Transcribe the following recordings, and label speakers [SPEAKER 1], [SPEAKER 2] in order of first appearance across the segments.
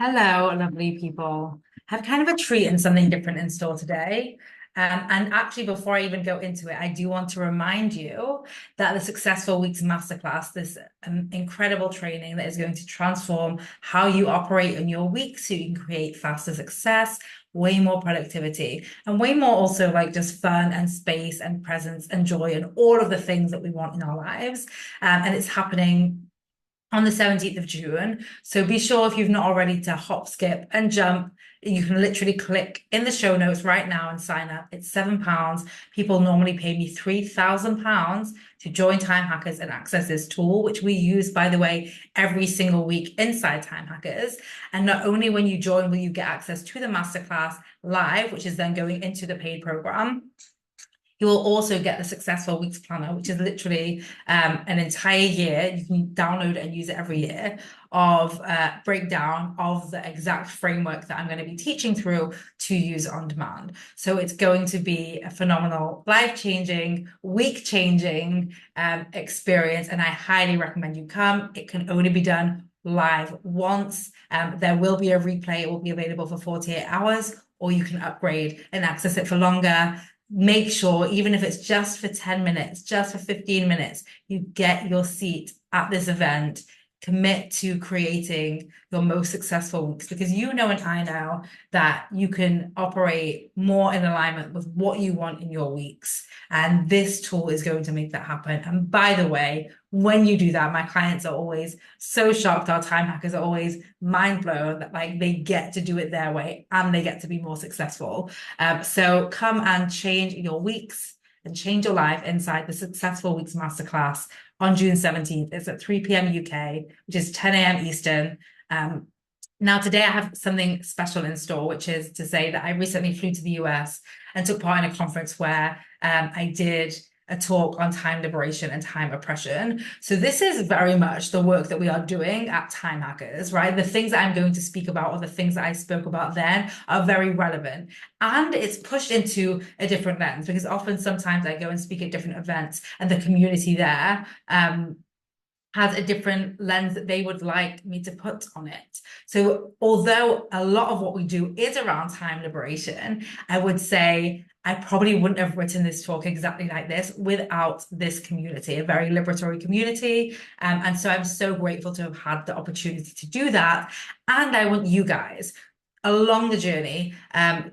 [SPEAKER 1] Hello, lovely people. I have kind of a treat and something different in store today. And actually, before I even go into it, I do want to remind you that the Successful Weeks Masterclass, this incredible training that is going to transform how you operate in your week so you can create faster success, way more productivity, and way more also like just fun and space and presence and joy and all of the things that we want in our lives. And it's happening on the 17th of June. So be sure if you've not already to hop, skip, and jump. You can literally click in the show notes right now and sign up. It's £7. People normally pay me £3,000 to join Time Hackers and access this tool, which we use, by the way, every single week inside Time Hackers. And not only when you join will you get access to the masterclass live, which is then going into the paid program, you will also get the Successful Weeks Planner, which is literally an entire year. You can download it and use it every year of breakdown of the exact framework that I'm going to be teaching through to use on demand. So it's going to be a phenomenal, life-changing, week-changing experience. And I highly recommend you come. It can only be done live once. There will be a replay. It will be available for 48 hours, or you can upgrade and access it for longer. Make sure, even if it's just for 10 minutes, just for 15 minutes, you get your seat at this event. Commit to creating your most successful weeks, because you know and I know that you can operate more in alignment with what you want in your weeks. And this tool is going to make that happen. And by the way, when you do that, my clients are always so shocked. Our time hackers are always mind blown that like they get to do it their way and they get to be more successful. So come and change your weeks and change your life inside the Successful Weeks Masterclass on June 17th. It's at 3 p.m. UK, which is 10 a.m. Eastern. Now, today I have something special in store, which is to say that I recently flew to the US and took part in a conference where I did a talk on time liberation and time oppression. So this is very much the work that we are doing at Time Hackers, right? The things that I'm going to speak about, or the things that I spoke about then, are very relevant. And it's pushed into a different lens, because often sometimes I go and speak at different events and the community there has a different lens that they would like me to put on it. So although a lot of what we do is around time liberation, I would say I probably wouldn't have written this talk exactly like this without this community, a very liberatory community. And so I'm so grateful to have had the opportunity to do that. And I want you guys along the journey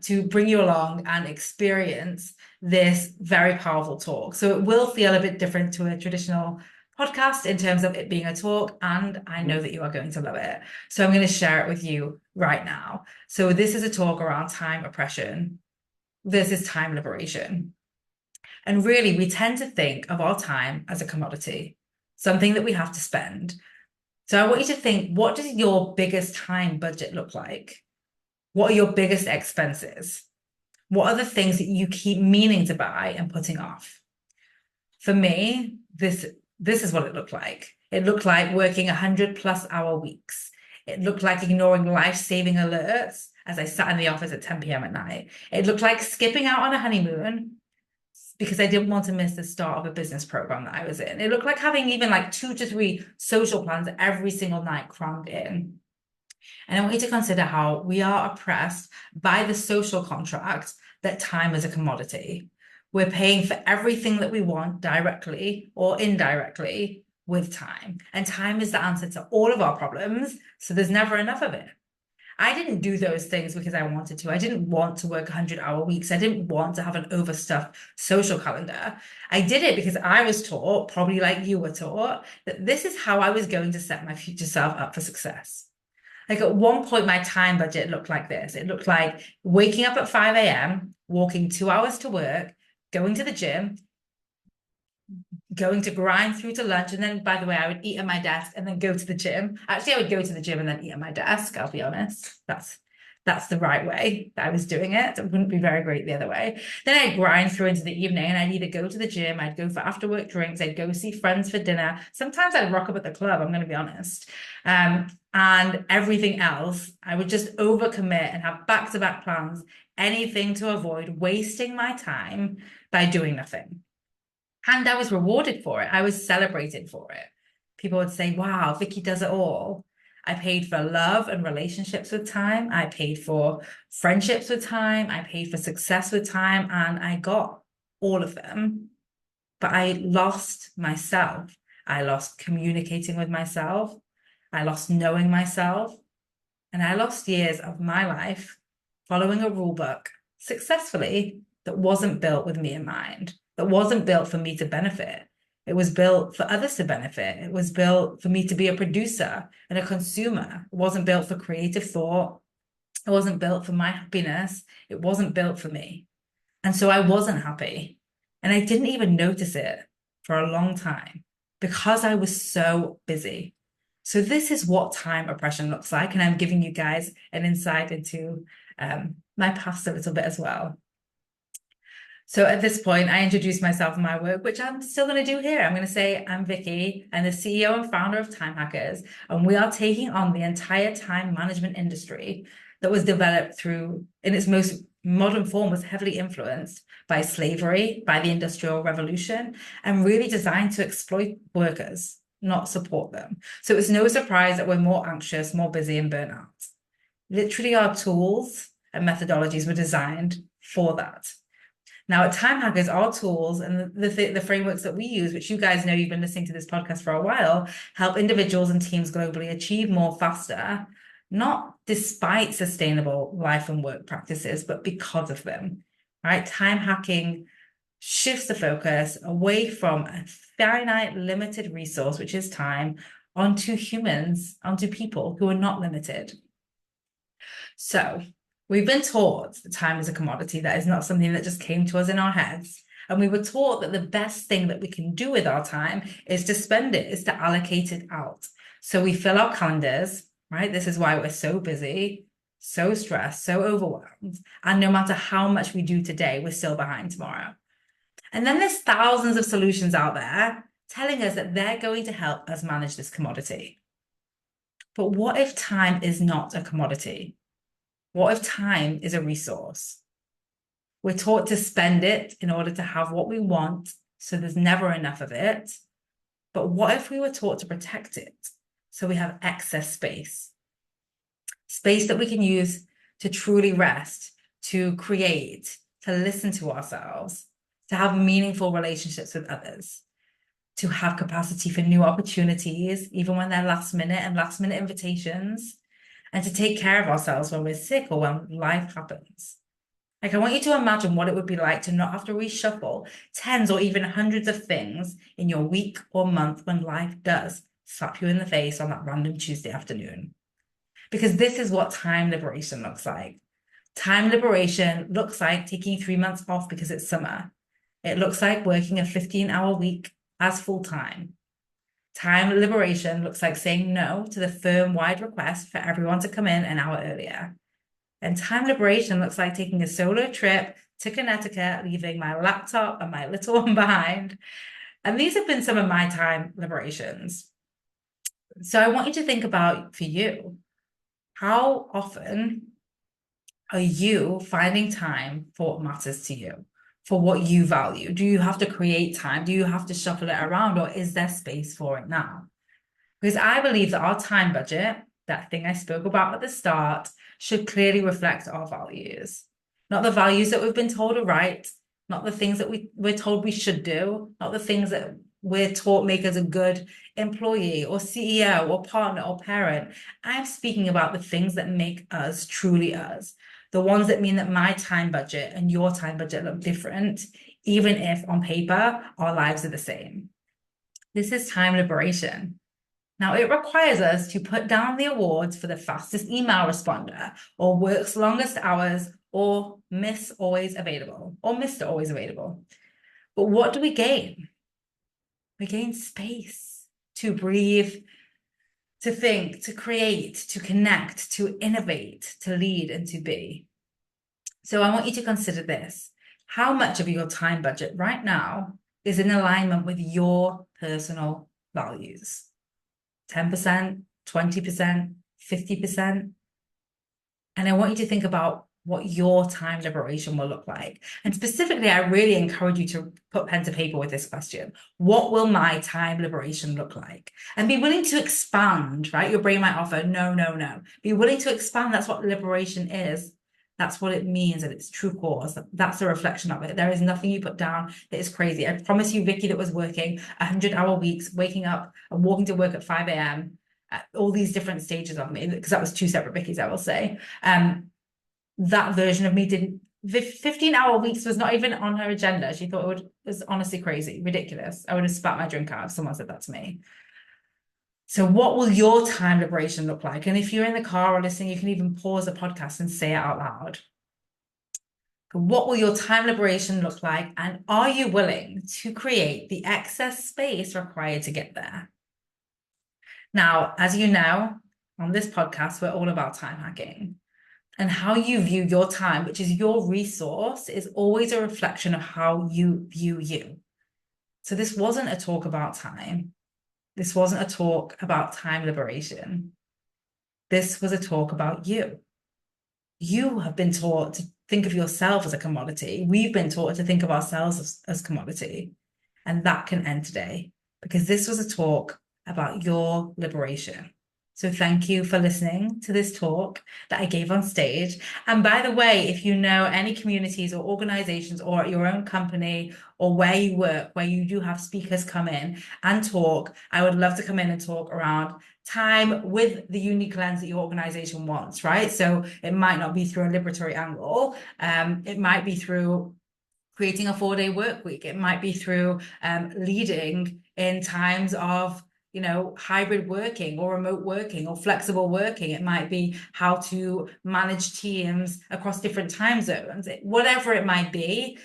[SPEAKER 1] to bring you along and experience this very powerful talk. So it will feel a bit different to a traditional podcast in terms of it being a talk, and I know that you are going to love it. So I'm going to share it with you right now. So this is a talk around time oppression versus time liberation. And really, we tend to think of our time as a commodity, something that we have to spend. So I want you to think, what does your biggest time budget look like? What are your biggest expenses? What are the things that you keep meaning to buy and putting off? For me, this is what it looked like. It looked like working 100+ hour weeks. It looked like ignoring life-saving alerts as I sat in the office at 10 p.m. at night. It looked like skipping out on a honeymoon because I didn't want to miss the start of a business program that I was in. It looked like having even like 2 to 3 social plans every single night crammed in. And I want you to consider how we are oppressed by the social contract that time is a commodity. We're paying for everything that we want directly or indirectly with time. And time is the answer to all of our problems. So there's never enough of it. I didn't do those things because I wanted to. I didn't want to work 100-hour weeks. I didn't want to have an overstuffed social calendar. I did it because I was taught, probably like you were taught, that this is how I was going to set my future self up for success. Like at one point, my time budget looked like this. It looked like waking up at 5 a.m., walking 2 hours to work, going to the gym, going to grind through to lunch. And then, by the way, I would eat at my desk and then go to the gym. Actually, I would go to the gym and then eat at my desk. I'll be honest. That's the right way that I was doing it. It wouldn't be very great the other way. Then I'd grind through into the evening and I'd either go to the gym, I'd go for after work drinks, I'd go see friends for dinner. Sometimes I'd rock up at the club, I'm going to be honest. And everything else, I would just overcommit and have back-to-back plans, anything to avoid wasting my time by doing nothing. And I was rewarded for it. I was celebrated for it. People would say, wow, Vicky does it all. I paid for love and relationships with time. I paid for friendships with time. I paid for success with time, and I got all of them. But I lost myself. I lost communicating with myself. I lost knowing myself. And I lost years of my life following a rule book successfully that wasn't built with me in mind, that wasn't built for me to benefit. It was built for others to benefit. It was built for me to be a producer and a consumer. It wasn't built for creative thought. It wasn't built for my happiness. It wasn't built for me. And so I wasn't happy. And I didn't even notice it for a long time because I was so busy. So this is what time oppression looks like. And I'm giving you guys an insight into my past a little bit as well. So at this point, I introduce myself and my work, which I'm still going to do here. I'm going to say I'm Vicky. I'm the CEO and founder of Time Hackers, and we are taking on the entire time management industry that was developed through, in its most modern form, was heavily influenced by slavery, by the Industrial Revolution, and really designed to exploit workers, not support them. So it's no surprise that we're more anxious, more busy, and burnt out. Literally, our tools and methodologies were designed for that. Now, at Time Hackers, our tools and the frameworks that we use, which you guys know, you've been listening to this podcast for a while, help individuals and teams globally achieve more faster, not despite sustainable life and work practices, but because of them, right? Time hacking shifts the focus away from a finite, limited resource, which is time, onto humans, onto people who are not limited. So we've been taught that time is a commodity. That is not something that just came to us in our heads. And we were taught that the best thing that we can do with our time is to spend it, is to allocate it out. So we fill our calendars, right? This is why we're so busy, so stressed, so overwhelmed. And no matter how much we do today, we're still behind tomorrow. And then there's thousands of solutions out there telling us that they're going to help us manage this commodity. But what if time is not a commodity? What if time is a resource? We're taught to spend it in order to have what we want, so there's never enough of it. But what if we were taught to protect it, so we have excess space? Space that we can use to truly rest, to create, to listen to ourselves, to have meaningful relationships with others, to have capacity for new opportunities, even when they're last minute invitations, and to take care of ourselves when we're sick or when life happens. Like, I want you to imagine what it would be like to not have to reshuffle tens or even hundreds of things in your week or month when life does slap you in the face on that random Tuesday afternoon. Because this is what time liberation looks like. Time liberation looks like taking 3 months off because it's summer. It looks like working a 15-hour week as full-time. Time liberation looks like saying no to the firm-wide request for everyone to come in an hour earlier. And time liberation looks like taking a solo trip to Connecticut, leaving my laptop and my little one behind. And these have been some of my time liberations. So I want you to think about, for you, how often are you finding time for what matters to you, for what you value? Do you have to create time? Do you have to shuffle it around, or is there space for it now? Because I believe that our time budget, that thing I spoke about at the start, should clearly reflect our values. Not the values that we've been told are right, not the things that we're told we should do, not the things that we're taught make us a good employee or CEO or partner or parent. I'm speaking about the things that make us truly us. The ones that mean that my time budget and your time budget look different, even if on paper our lives are the same. This is time liberation. Now, it requires us to put down the awards for the fastest email responder, or works longest hours, or Miss Always Available, or Mr. Always Available. But what do we gain? We gain space to breathe, to think, to create, to connect, to innovate, to lead, and to be. So I want you to consider this. How much of your time budget right now is in alignment with your personal values? 10%, 20%, 50%. And I want you to think about what your time liberation will look like. And specifically, I really encourage you to put pen to paper with this question. What will my time liberation look like? And be willing to expand, right? Your brain might offer, no, no, no. Be willing to expand. That's what liberation is. That's what it means at its true cause. That's a reflection of it. There is nothing you put down that is crazy. I promise you, Vicky, that was working 100-hour weeks, waking up and walking to work at 5 a.m., all these different stages of me, because that was 2 separate Vickies, I will say. That version of me didn't, 15-hour weeks was not even on her agenda. She thought it was honestly crazy, ridiculous. I would have spat my drink out if someone said that to me. So what will your time liberation look like? And if you're in the car or listening, you can even pause the podcast and say it out loud. What will your time liberation look like? And are you willing to create the excess space required to get there? Now, as you know, on this podcast, we're all about time hacking. And how you view your time, which is your resource, is always a reflection of how you view you. So this wasn't a talk about time. This wasn't a talk about time liberation. This was a talk about you. You have been taught to think of yourself as a commodity. We've been taught to think of ourselves as commodity. And that can end today, because this was a talk about your liberation. So thank you for listening to this talk that I gave on stage. And by the way, if you know any communities or organizations or at your own company or where you work, where you do have speakers come in and talk, I would love to come in and talk around time with the unique lens that your organization wants, right? So it might not be through a liberatory angle. It might be through creating a 4-day work week. It might be through leading in times of hybrid working or remote working or flexible working. It might be how to manage teams across different time zones. Whatever it might be,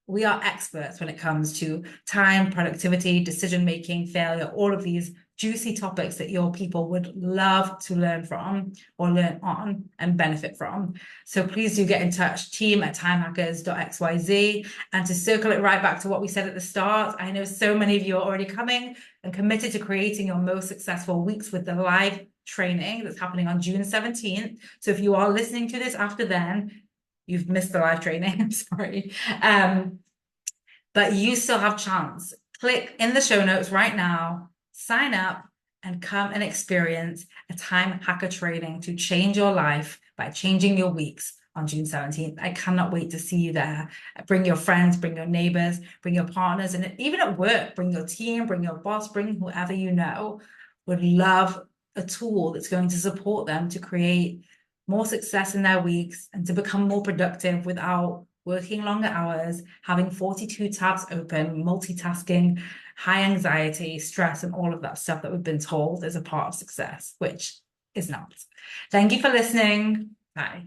[SPEAKER 1] we are experts when it comes to time, productivity, decision-making, failure, all of these juicy topics that your people would love to learn from or learn on and benefit from. So please do get in touch, team@timehackers.xyz. And to circle it right back to what we said at the start, I know so many of you are already coming and committed to creating your most successful weeks with the live training that's happening on June 17th. So if you are listening to this after then, you've missed the live training, I'm sorry. But you still have chance. Click in the show notes right now, sign up, and come and experience a time hacker training to change your life by changing your weeks on June 17th. I cannot wait to see you there. Bring your friends, bring your neighbors, bring your partners, and even at work, bring your team, bring your boss, bring whoever you know would love a tool that's going to support them to create more success in their weeks and to become more productive without working longer hours, having 42 tabs open, multitasking, high anxiety, stress, and all of that stuff that we've been told is a part of success, which is not. Thank you for listening. Bye.